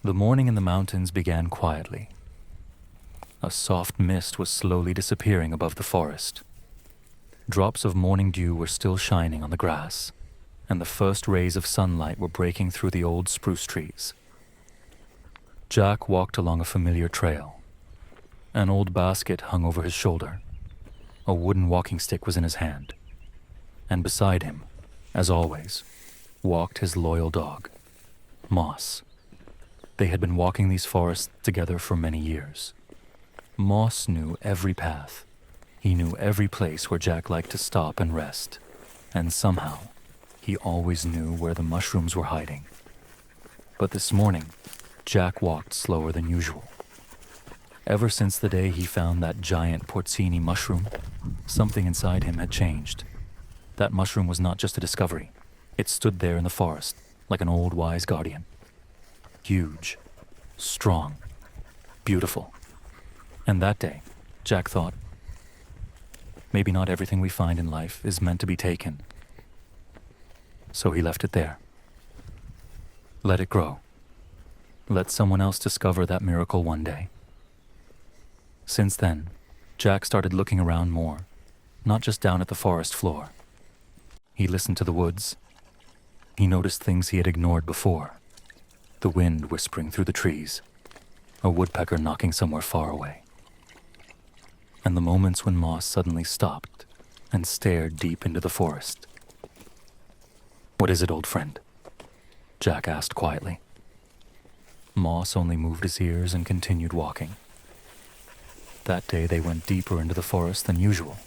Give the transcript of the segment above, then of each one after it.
The morning in the mountains began quietly. A soft mist was slowly disappearing above the forest. Drops of morning dew were still shining on the grass, and the first rays of sunlight were breaking through the old spruce trees. Jack walked along a familiar trail. An old basket hung over his shoulder. A wooden walking stick was in his hand. And beside him, as always, walked his loyal dog, Moss. They had been walking these forests together for many years. Moss knew every path. He knew every place where Jack liked to stop and rest. And somehow, he always knew where the mushrooms were hiding. But this morning, Jack walked slower than usual. Ever since the day he found that giant porcini mushroom, something inside him had changed. That mushroom was not just a discovery. It stood there in the forest, like an old wise guardian. Huge, strong, beautiful. And that day, Jack thought, maybe not everything we find in life is meant to be taken. So he left it there. Let it grow. Let someone else discover that miracle one day. Since then, Jack started looking around more, not just down at the forest floor. He listened to the woods. He noticed things he had ignored before. The wind whispering through the trees, a woodpecker knocking somewhere far away. And the moments when Moss suddenly stopped and stared deep into the forest. "What is it, old friend?" Jack asked quietly. Moss only moved his ears and continued walking. That day they went deeper into the forest than usual,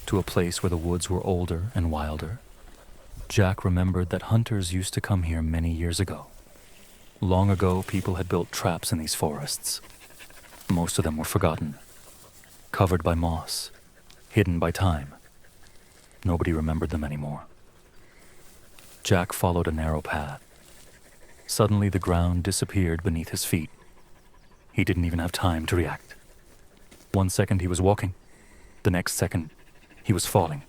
to a place where the woods were older and wilder. Jack remembered that hunters used to come here many years ago. Long ago, people had built traps in these forests. Most of them were forgotten, covered by moss, hidden by time. Nobody remembered them anymore. Jack followed a narrow path. Suddenly, the ground disappeared beneath his feet. He didn't even have time to react. One second he was walking. The next second, he was falling.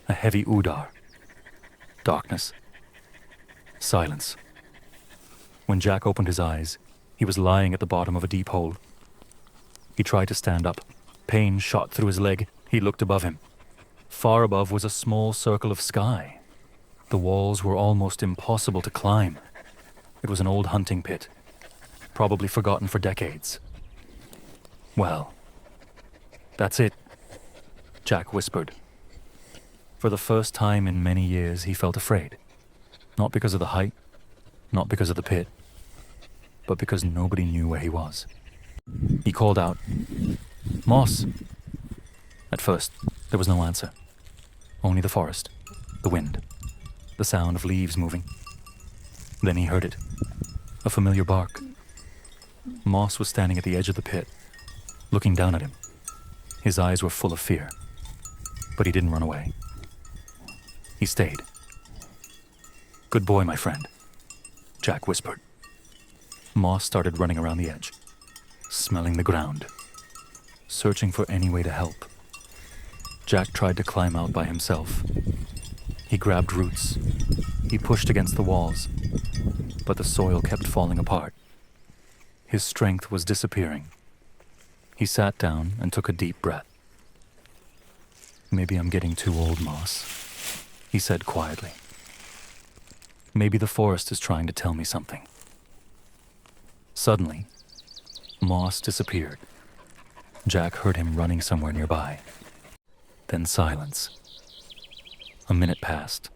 A heavy udar. Darkness. Silence. When Jack opened his eyes, he was lying at the bottom of a deep hole. He tried to stand up. Pain shot through his leg. He looked above him. Far above was a small circle of sky. The walls were almost impossible to climb. It was an old hunting pit, probably forgotten for decades. "Well, that's it," Jack whispered. For the first time in many years, he felt afraid. Not because of the height, not because of the pit, but because nobody knew where he was. He called out, "Moss!" At first, there was no answer. Only the forest, the wind, the sound of leaves moving. Then he heard it, a familiar bark. Moss was standing at the edge of the pit, looking down at him. His eyes were full of fear, but he didn't run away. He stayed. "Good boy, my friend," Jack whispered. Moss started running around the edge, smelling the ground, searching for any way to help. Jack tried to climb out by himself. He grabbed roots. He pushed against the walls, but the soil kept falling apart. His strength was disappearing. He sat down and took a deep breath. "Maybe I'm getting too old, Moss," he said quietly. "Maybe the forest is trying to tell me something." Suddenly, Moss disappeared. Jack heard him running somewhere nearby. Then silence. A minute passed,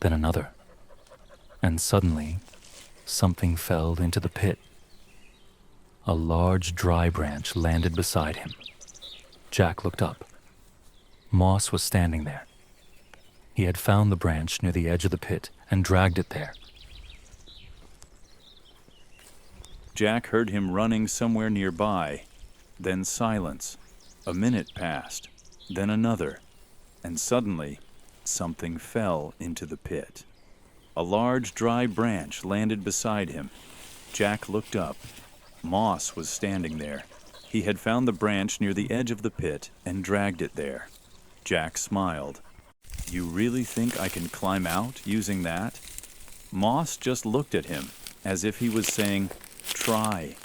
then another, and suddenly, something fell into the pit. A large dry branch landed beside him. Jack looked up. Moss was standing there. He had found the branch near the edge of the pit and dragged it there. Jack heard him running somewhere nearby. Then silence. A minute passed, then another, and suddenly, something fell into the pit. A large dry branch landed beside him. Jack looked up. Moss was standing there. He had found the branch near the edge of the pit and dragged it there. Jack smiled. "You really think I can climb out using that?" Moss just looked at him. as if he was saying, "Try."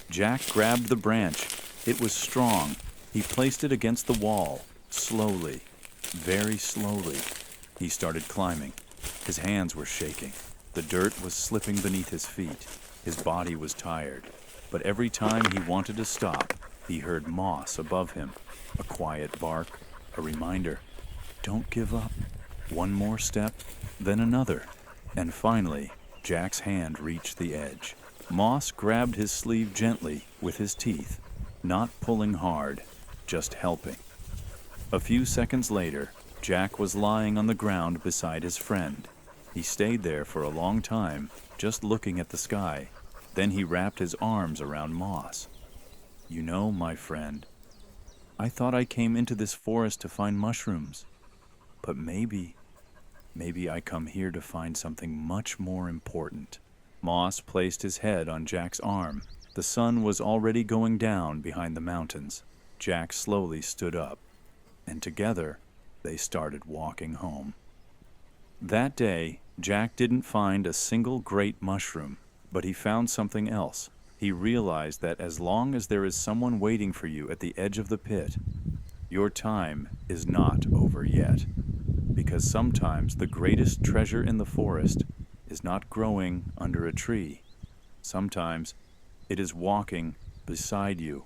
Jack grabbed the branch. It was strong. He placed it against the wall, slowly, very slowly. He started climbing. His hands were shaking. The dirt was slipping beneath his feet. His body was tired. But every time he wanted to stop, he heard moss above him, a quiet bark, a reminder, "Don't give up." One more step, then another, and finally, Jack's hand reached the edge. Moss grabbed his sleeve gently with his teeth, not pulling hard, just helping. A few seconds later, Jack was lying on the ground beside his friend. He stayed there for a long time, just looking at the sky. Then he wrapped his arms around Moss. "You know, my friend, I thought I came into this forest to find mushrooms, but maybe I come here to find something much more important." Moss placed his head on Jack's arm. The sun was already going down behind the mountains. Jack slowly stood up, and together they started walking home. That day, Jack didn't find a single great mushroom, but he found something else. He realized that as long as there is someone waiting for you at the edge of the pit, your time is not over yet. Because sometimes the greatest treasure in the forest is not growing under a tree. Sometimes it is walking beside you